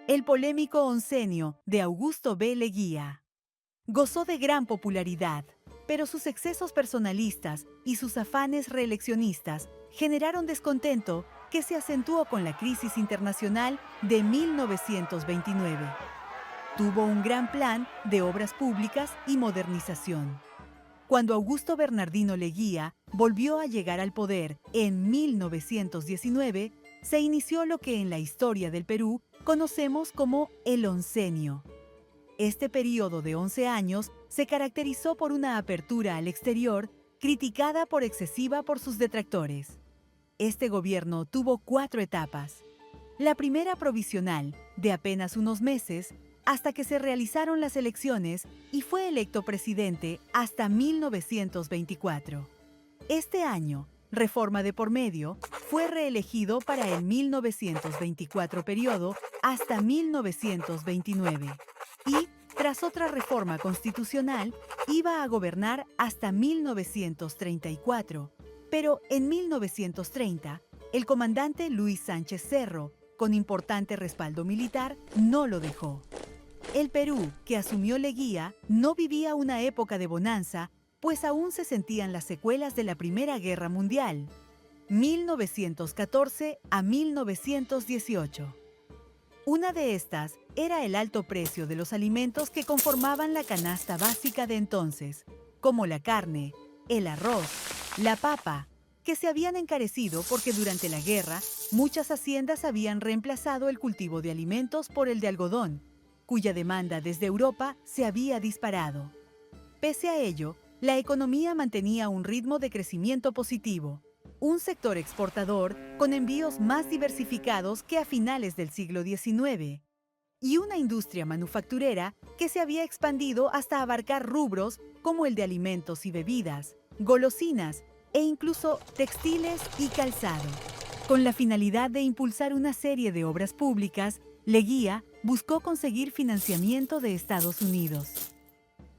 El polémico oncenio de Augusto B. Leguía. Gozó de gran popularidad, pero sus excesos personalistas y sus afanes reeleccionistas generaron descontento que se acentuó con la crisis internacional de 1929. Tuvo un gran plan de obras públicas y modernización. Cuando Augusto Bernardino Leguía volvió a llegar al poder en 1919, se inició lo que en la historia del Perú conocemos como el oncenio. Este periodo de 11 años se caracterizó por una apertura al exterior criticada por excesiva por sus detractores. Este gobierno tuvo 4 etapas. La primera provisional, de apenas unos meses, hasta que se realizaron las elecciones y fue electo presidente hasta 1924. Este año, reforma de por medio, fue reelegido para el 1924 periodo hasta 1929 y, tras otra reforma constitucional, iba a gobernar hasta 1934, pero en 1930, el comandante Luis Sánchez Cerro, con importante respaldo militar, no lo dejó. El Perú, que asumió Leguía, no vivía una época de bonanza, pues aún se sentían las secuelas de la Primera Guerra Mundial, 1914 a 1918. Una de estas era el alto precio de los alimentos que conformaban la canasta básica de entonces, como la carne, el arroz, la papa, que se habían encarecido porque durante la guerra muchas haciendas habían reemplazado el cultivo de alimentos por el de algodón, cuya demanda desde Europa se había disparado. Pese a ello, la economía mantenía un ritmo de crecimiento positivo, un sector exportador con envíos más diversificados que a finales del siglo XIX, y una industria manufacturera que se había expandido hasta abarcar rubros como el de alimentos y bebidas, golosinas e incluso textiles y calzado. Con la finalidad de impulsar una serie de obras públicas, Leguía buscó conseguir financiamiento de Estados Unidos.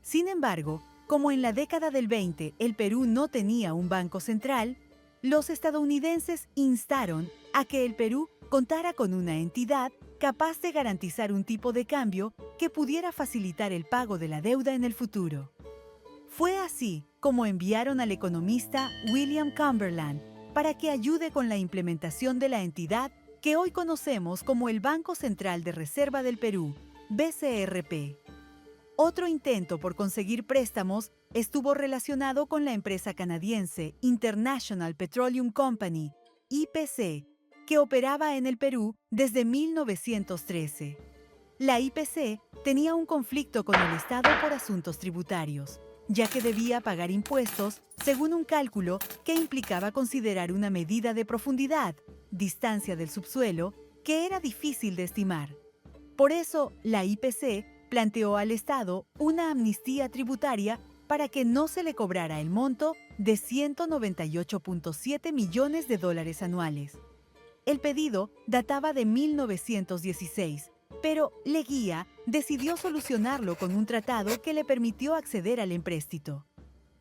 Sin embargo, como en la década del 20 el Perú no tenía un banco central, los estadounidenses instaron a que el Perú contara con una entidad capaz de garantizar un tipo de cambio que pudiera facilitar el pago de la deuda en el futuro. Fue así como enviaron al economista William Cumberland para que ayude con la implementación de la entidad que hoy conocemos como el Banco Central de Reserva del Perú, BCRP. Otro intento por conseguir préstamos estuvo relacionado con la empresa canadiense International Petroleum Company, IPC, que operaba en el Perú desde 1913. La IPC tenía un conflicto con el Estado por asuntos tributarios, ya que debía pagar impuestos según un cálculo que implicaba considerar una medida de profundidad, distancia del subsuelo, que era difícil de estimar. Por eso, la IPC planteó al Estado una amnistía tributaria para que no se le cobrara el monto de 198.7 millones de dólares anuales. El pedido databa de 1916, pero Leguía decidió solucionarlo con un tratado que le permitió acceder al empréstito.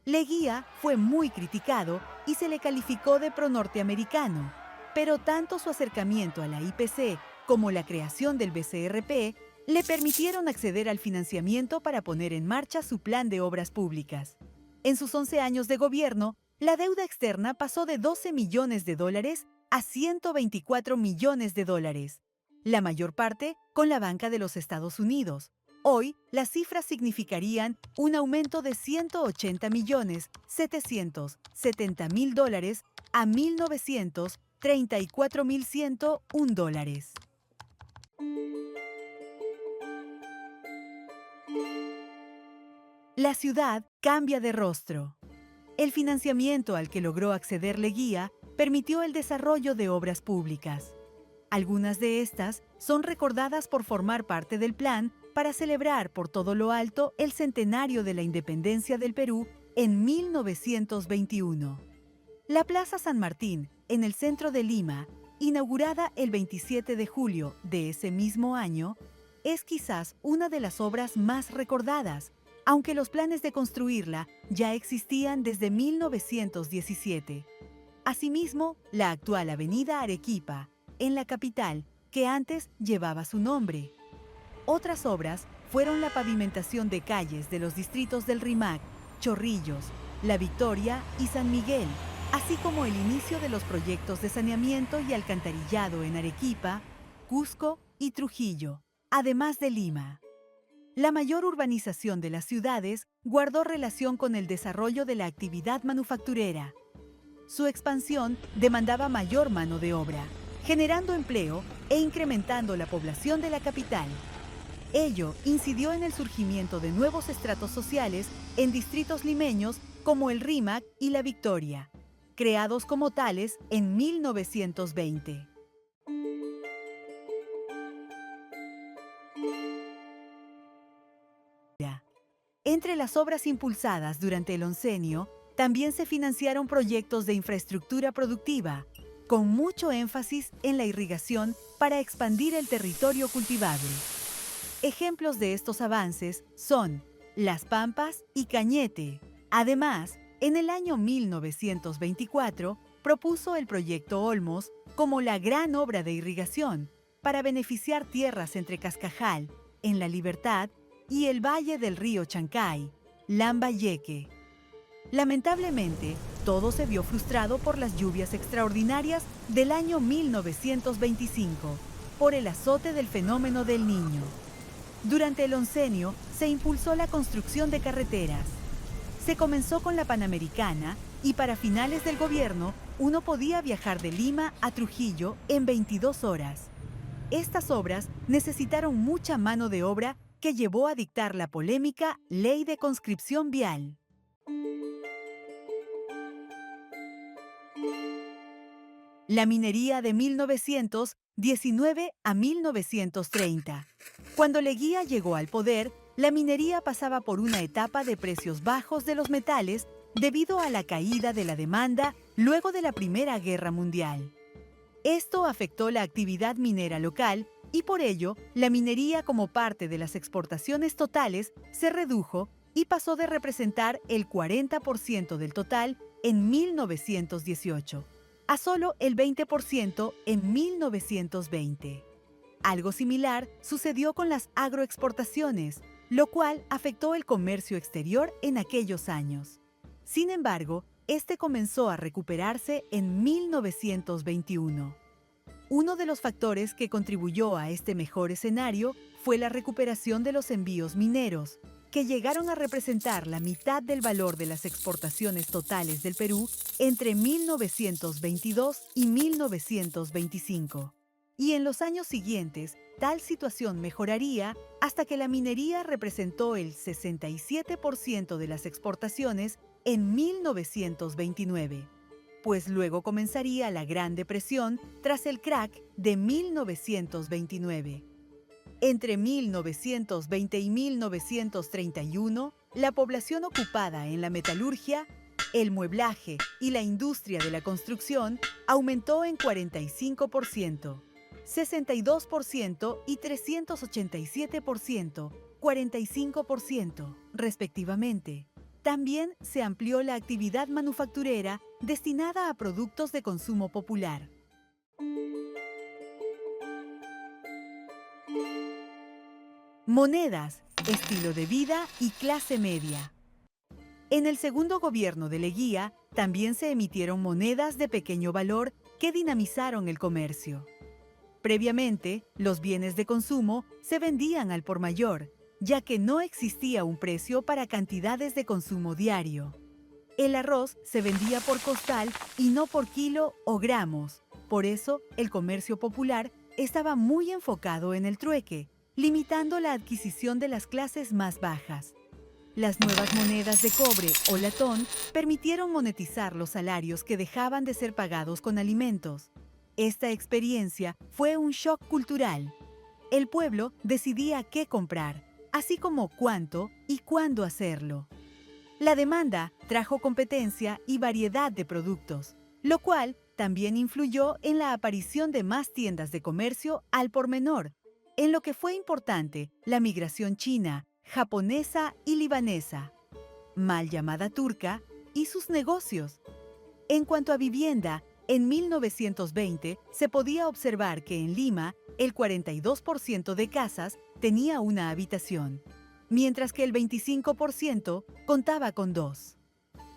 Leguía fue muy criticado y se le calificó de pro-norteamericano, pero tanto su acercamiento a la IPC como la creación del BCRP le permitieron acceder al financiamiento para poner en marcha su plan de obras públicas. En sus 11 años de gobierno, la deuda externa pasó de 12 millones de dólares a 124 millones de dólares, la mayor parte con la banca de los Estados Unidos. Hoy, las cifras significarían un aumento de 180 millones 770 mil dólares a 1.934.101 dólares. La ciudad cambia de rostro. El financiamiento al que logró acceder Leguía permitió el desarrollo de obras públicas. Algunas de estas son recordadas por formar parte del plan para celebrar por todo lo alto el centenario de la independencia del Perú en 1921. La Plaza San Martín, en el centro de Lima, inaugurada el 27 de julio de ese mismo año, es quizás una de las obras más recordadas, aunque los planes de construirla ya existían desde 1917. Asimismo, la actual Avenida Arequipa, en la capital, que antes llevaba su nombre, Otras obras fueron la pavimentación de calles de los distritos del Rímac, Chorrillos, La Victoria y San Miguel, así como el inicio de los proyectos de saneamiento y alcantarillado en Arequipa, Cusco y Trujillo, además de Lima. La mayor urbanización de las ciudades guardó relación con el desarrollo de la actividad manufacturera. Su expansión demandaba mayor mano de obra, generando empleo e incrementando la población de la capital. Ello incidió en el surgimiento de nuevos estratos sociales en distritos limeños como el Rímac y La Victoria, creados como tales en 1920. Entre las obras impulsadas durante el oncenio, también se financiaron proyectos de infraestructura productiva, con mucho énfasis en la irrigación para expandir el territorio cultivable. Ejemplos de estos avances son Las Pampas y Cañete. Además, en el año 1924, propuso el Proyecto Olmos como la gran obra de irrigación para beneficiar tierras entre Cascajal, en La Libertad, y el valle del río Chancay, Lambayeque. Lamentablemente, todo se vio frustrado por las lluvias extraordinarias del año 1925, por el azote del fenómeno del Niño. Durante el oncenio se impulsó la construcción de carreteras. Se comenzó con la Panamericana y para finales del gobierno uno podía viajar de Lima a Trujillo en 22 horas. Estas obras necesitaron mucha mano de obra que llevó a dictar la polémica Ley de Conscripción Vial. La minería de 1919 a 1930. Cuando Leguía llegó al poder, la minería pasaba por una etapa de precios bajos de los metales debido a la caída de la demanda luego de la Primera Guerra Mundial. Esto afectó la actividad minera local y por ello, la minería como parte de las exportaciones totales se redujo y pasó de representar el 40% del total en 1918 a solo el 20% en 1920. Algo similar sucedió con las agroexportaciones, lo cual afectó el comercio exterior en aquellos años. Sin embargo, este comenzó a recuperarse en 1921. Uno de los factores que contribuyó a este mejor escenario fue la recuperación de los envíos mineros, que llegaron a representar la mitad del valor de las exportaciones totales del Perú entre 1922 y 1925. Y en los años siguientes, tal situación mejoraría hasta que la minería representó el 67% de las exportaciones en 1929. Pues luego comenzaría la Gran Depresión tras el crack de 1929. Entre 1920 y 1931, la población ocupada en la metalurgia, el mueblaje y la industria de la construcción aumentó en 45%, 62% y 387%, 45%, respectivamente. También se amplió la actividad manufacturera destinada a productos de consumo popular. Monedas, estilo de vida y clase media. En el segundo gobierno de Leguía también se emitieron monedas de pequeño valor que dinamizaron el comercio. Previamente, los bienes de consumo se vendían al por mayor, ya que no existía un precio para cantidades de consumo diario. El arroz se vendía por costal y no por kilo o gramos. Por eso, el comercio popular estaba muy enfocado en el trueque, limitando la adquisición de las clases más bajas. Las nuevas monedas de cobre o latón permitieron monetizar los salarios que dejaban de ser pagados con alimentos. Esta experiencia fue un shock cultural. El pueblo decidía qué comprar, así como cuánto y cuándo hacerlo. La demanda trajo competencia y variedad de productos, lo cual también influyó en la aparición de más tiendas de comercio al por menor, en lo que fue importante la migración china, japonesa y libanesa, mal llamada turca, y sus negocios. En cuanto a vivienda, En 1920 se podía observar que en Lima el 42% de casas tenía una habitación, mientras que el 25% contaba con dos.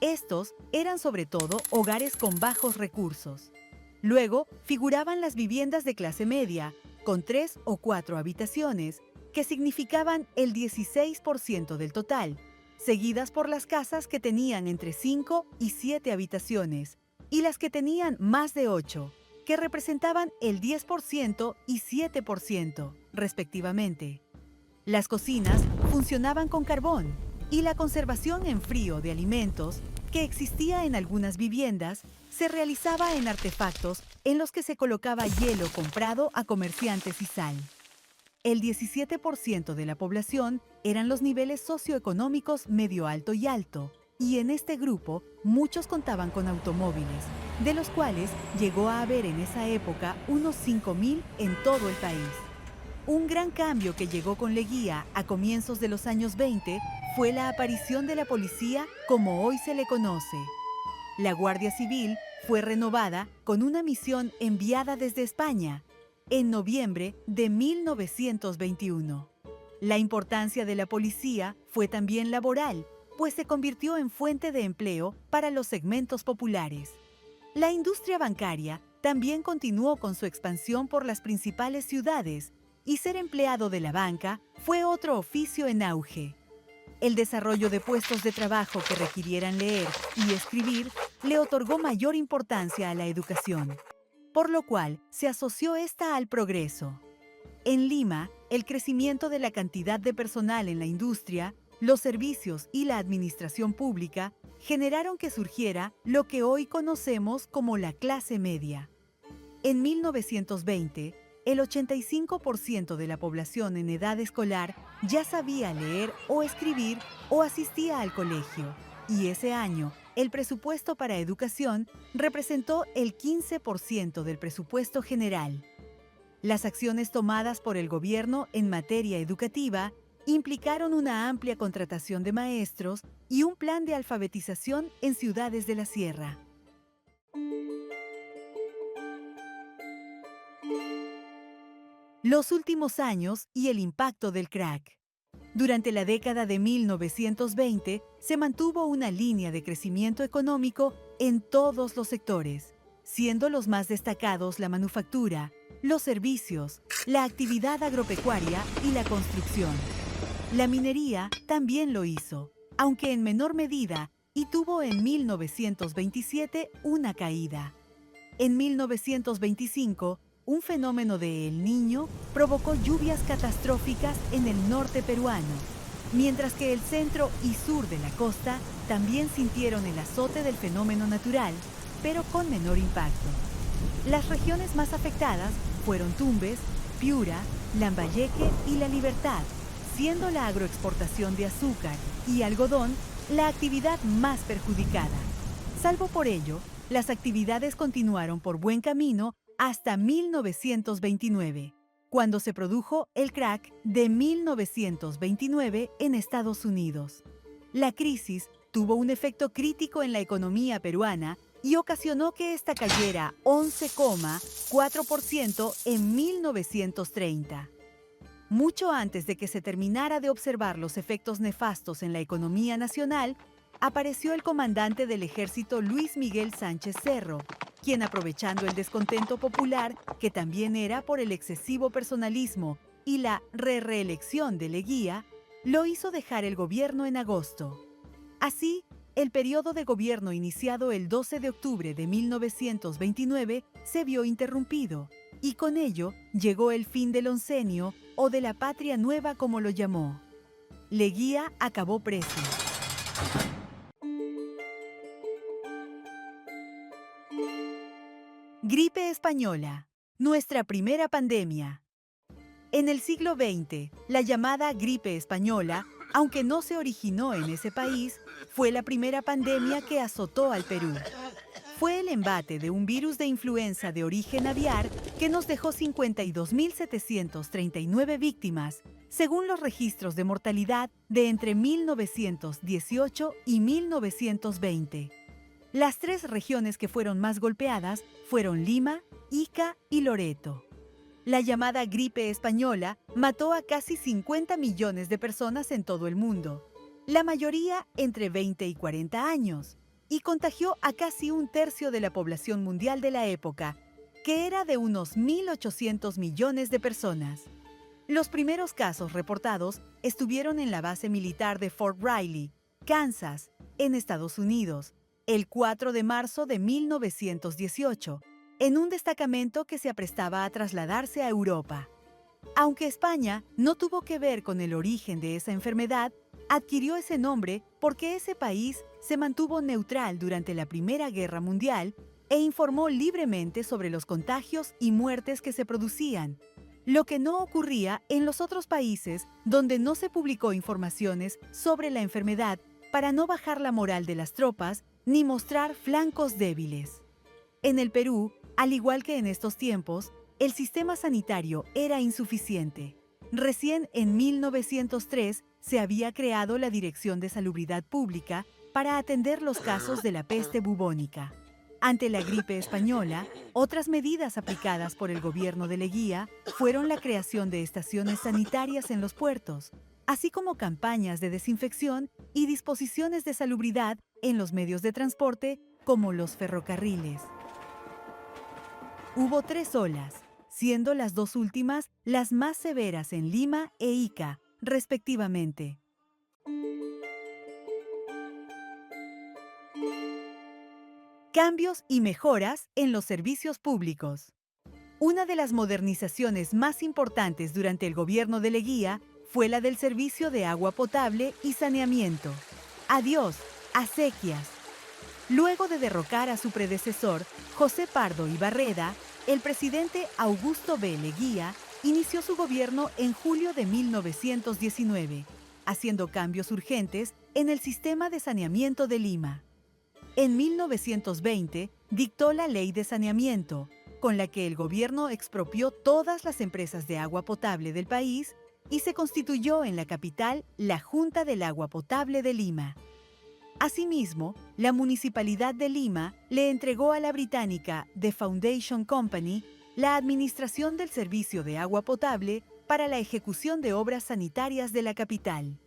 Estos eran sobre todo hogares con bajos recursos. Luego figuraban las viviendas de clase media, con 3 o 4 habitaciones, que significaban el 16% del total, seguidas por las casas que tenían entre 5 y 7 habitaciones, y las que tenían más de 8, que representaban el 10% y 7%, respectivamente. Las cocinas funcionaban con carbón, y la conservación en frío de alimentos, que existía en algunas viviendas, se realizaba en artefactos en los que se colocaba hielo comprado a comerciantes y sal. El 17% de la población eran los niveles socioeconómicos medio alto y alto, y en este grupo muchos contaban con automóviles, de los cuales llegó a haber en esa época unos 5.000 en todo el país. Un gran cambio que llegó con Leguía a comienzos de los años 20 fue la aparición de la policía como hoy se le conoce. La Guardia Civil fue renovada con una misión enviada desde España en noviembre de 1921. La importancia de la policía fue también laboral, pues se convirtió en fuente de empleo para los segmentos populares. La industria bancaria también continuó con su expansión por las principales ciudades, y ser empleado de la banca fue otro oficio en auge. El desarrollo de puestos de trabajo que requirieran leer y escribir le otorgó mayor importancia a la educación, por lo cual se asoció esta al progreso. En Lima, el crecimiento de la cantidad de personal en la industria, los servicios y la administración pública generaron que surgiera lo que hoy conocemos como la clase media. En 1920, el 85% de la población en edad escolar ya sabía leer o escribir o asistía al colegio, y ese año el presupuesto para educación representó el 15% del presupuesto general. Las acciones tomadas por el gobierno en materia educativa implicaron una amplia contratación de maestros y un plan de alfabetización en ciudades de la sierra. Los últimos años y el impacto del crack. Durante la década de 1920 se mantuvo una línea de crecimiento económico en todos los sectores, siendo los más destacados la manufactura, los servicios, la actividad agropecuaria y la construcción. La minería también lo hizo, aunque en menor medida, y tuvo en 1927 una caída. En 1925, un fenómeno de El Niño provocó lluvias catastróficas en el norte peruano, mientras que el centro y sur de la costa también sintieron el azote del fenómeno natural, pero con menor impacto. Las regiones más afectadas fueron Tumbes, Piura, Lambayeque y La Libertad, siendo la agroexportación de azúcar y algodón la actividad más perjudicada. Salvo por ello, las actividades continuaron por buen camino hasta 1929, cuando se produjo el crack de 1929 en Estados Unidos. La crisis tuvo un efecto crítico en la economía peruana y ocasionó que ésta cayera 11,4% en 1930. Mucho antes de que se terminara de observar los efectos nefastos en la economía nacional, apareció el comandante del ejército Luis Miguel Sánchez Cerro, quien, aprovechando el descontento popular, que también era por el excesivo personalismo y la reelección de Leguía, lo hizo dejar el gobierno en agosto. Así, el periodo de gobierno iniciado el 12 de octubre de 1929 se vio interrumpido, y con ello llegó el fin del oncenio o de la patria nueva, como lo llamó. Leguía acabó preso. Gripe española, nuestra primera pandemia. En el siglo XX, la llamada gripe española, aunque no se originó en ese país, fue la primera pandemia que azotó al Perú. Fue el embate de un virus de influenza de origen aviar que nos dejó 52.739 víctimas, según los registros de mortalidad de entre 1918 y 1920. Las tres regiones que fueron más golpeadas fueron Lima, Ica y Loreto. La llamada gripe española mató a casi 50 millones de personas en todo el mundo, la mayoría entre 20 y 40 años, y contagió a casi un tercio de la población mundial de la época, que era de unos 1.800 millones de personas. Los primeros casos reportados estuvieron en la base militar de Fort Riley, Kansas, en Estados Unidos, el 4 de marzo de 1918, en un destacamento que se aprestaba a trasladarse a Europa. Aunque España no tuvo que ver con el origen de esa enfermedad, adquirió ese nombre porque ese país se mantuvo neutral durante la Primera Guerra Mundial e informó libremente sobre los contagios y muertes que se producían, lo que no ocurría en los otros países donde no se publicó informaciones sobre la enfermedad para no bajar la moral de las tropas ni mostrar flancos débiles. En el Perú, al igual que en estos tiempos, el sistema sanitario era insuficiente. Recién en 1903 se había creado la Dirección de Salubridad Pública para atender los casos de la peste bubónica. Ante la gripe española, otras medidas aplicadas por el gobierno de Leguía fueron la creación de estaciones sanitarias en los puertos, así como campañas de desinfección y disposiciones de salubridad en los medios de transporte como los ferrocarriles. Hubo 3 olas, siendo las 2 últimas las más severas en Lima e Ica, respectivamente. Cambios y mejoras en los servicios públicos. Una de las modernizaciones más importantes durante el gobierno de Leguía fue la del servicio de agua potable y saneamiento. Adiós, acequias. Luego de derrocar a su predecesor, José Pardo y Barreda, el presidente Augusto B. Leguía inició su gobierno en julio de 1919, haciendo cambios urgentes en el sistema de saneamiento de Lima. En 1920 dictó la Ley de Saneamiento, con la que el gobierno expropió todas las empresas de agua potable del país y se constituyó en la capital la Junta del Agua Potable de Lima. Asimismo, la Municipalidad de Lima le entregó a la británica The Foundation Company la administración del servicio de agua potable para la ejecución de obras sanitarias de la capital.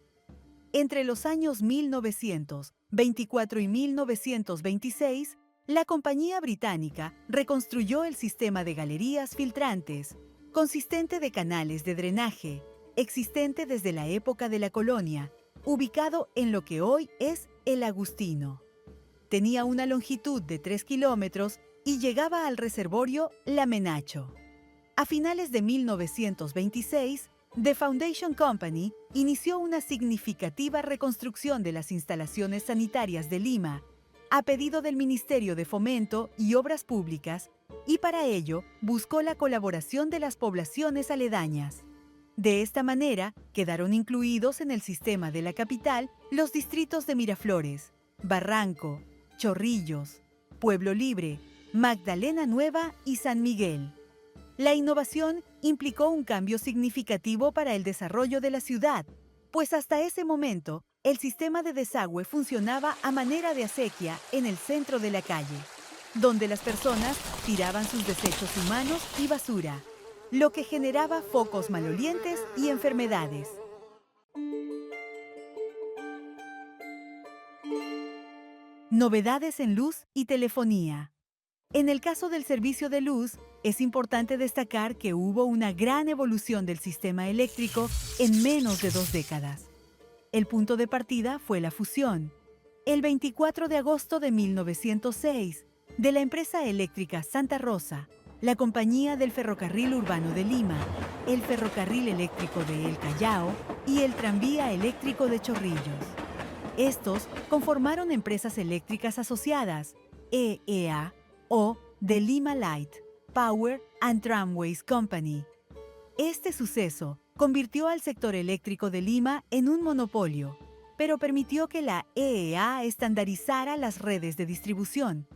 Entre los años 1924 y 1926, la compañía británica reconstruyó el sistema de galerías filtrantes, consistente de canales de drenaje, existente desde la época de la colonia, ubicado en lo que hoy es El Agustino. Tenía una longitud de 3 kilómetros y llegaba al reservorio La Menacho. A finales de 1926, The Foundation Company inició una significativa reconstrucción de las instalaciones sanitarias de Lima, a pedido del Ministerio de Fomento y Obras Públicas, y para ello buscó la colaboración de las poblaciones aledañas. De esta manera, quedaron incluidos en el sistema de la capital los distritos de Miraflores, Barranco, Chorrillos, Pueblo Libre, Magdalena Nueva y San Miguel. La innovación implicó un cambio significativo para el desarrollo de la ciudad, pues hasta ese momento el sistema de desagüe funcionaba a manera de acequia en el centro de la calle, donde las personas tiraban sus desechos humanos y basura, lo que generaba focos malolientes y enfermedades. Novedades en luz y telefonía. En el caso del servicio de luz, es importante destacar que hubo una gran evolución del sistema eléctrico en menos de 2 décadas. El punto de partida fue la fusión, el 24 de agosto de 1906, de la empresa eléctrica Santa Rosa, la Compañía del Ferrocarril Urbano de Lima, el Ferrocarril Eléctrico de El Callao y el Tranvía Eléctrico de Chorrillos. Estos conformaron empresas eléctricas asociadas, EEA, o The Lima Light, Power and Tramways Company. Este suceso convirtió al sector eléctrico de Lima en un monopolio, pero permitió que la EEA estandarizara las redes de distribución,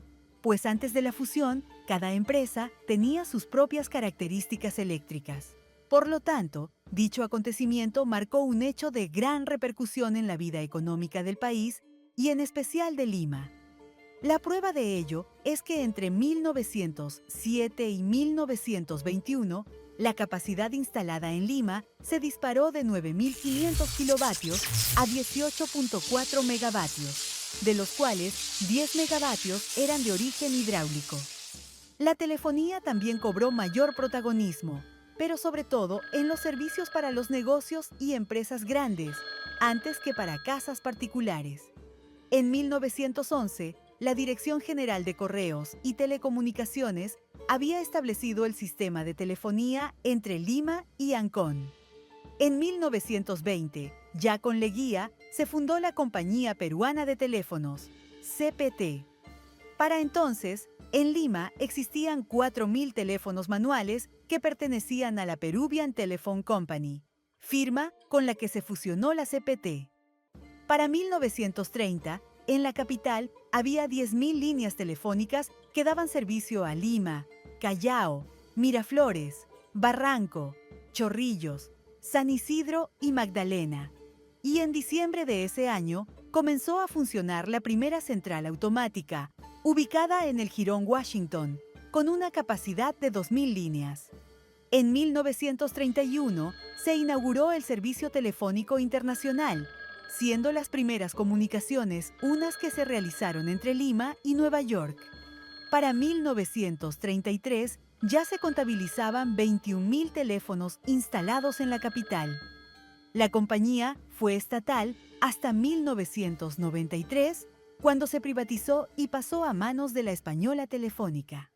pues antes de la fusión, cada empresa tenía sus propias características eléctricas. Por lo tanto, dicho acontecimiento marcó un hecho de gran repercusión en la vida económica del país y en especial de Lima. La prueba de ello es que entre 1907 y 1921, la capacidad instalada en Lima se disparó de 9.500 kilovatios a 18.4 megavatios, de los cuales 10 megavatios eran de origen hidráulico. La telefonía también cobró mayor protagonismo, pero sobre todo en los servicios para los negocios y empresas grandes, antes que para casas particulares. En 1911, la Dirección General de Correos y Telecomunicaciones había establecido el sistema de telefonía entre Lima y Ancón. En 1920, ya con Leguía, se fundó la Compañía Peruana de Teléfonos, CPT. Para entonces, en Lima existían 4.000 teléfonos manuales que pertenecían a la Peruvian Telephone Company, firma con la que se fusionó la CPT. Para 1930, en la capital había 10.000 líneas telefónicas que daban servicio a Lima, Callao, Miraflores, Barranco, Chorrillos, San Isidro y Magdalena. Y en diciembre de ese año comenzó a funcionar la primera central automática, ubicada en el Jirón Washington, con una capacidad de 2.000 líneas. En 1931 se inauguró el Servicio Telefónico Internacional, siendo las primeras comunicaciones unas que se realizaron entre Lima y Nueva York. Para 1933 ya se contabilizaban 21.000 teléfonos instalados en la capital. La compañía fue estatal hasta 1993, cuando se privatizó y pasó a manos de la Española Telefónica.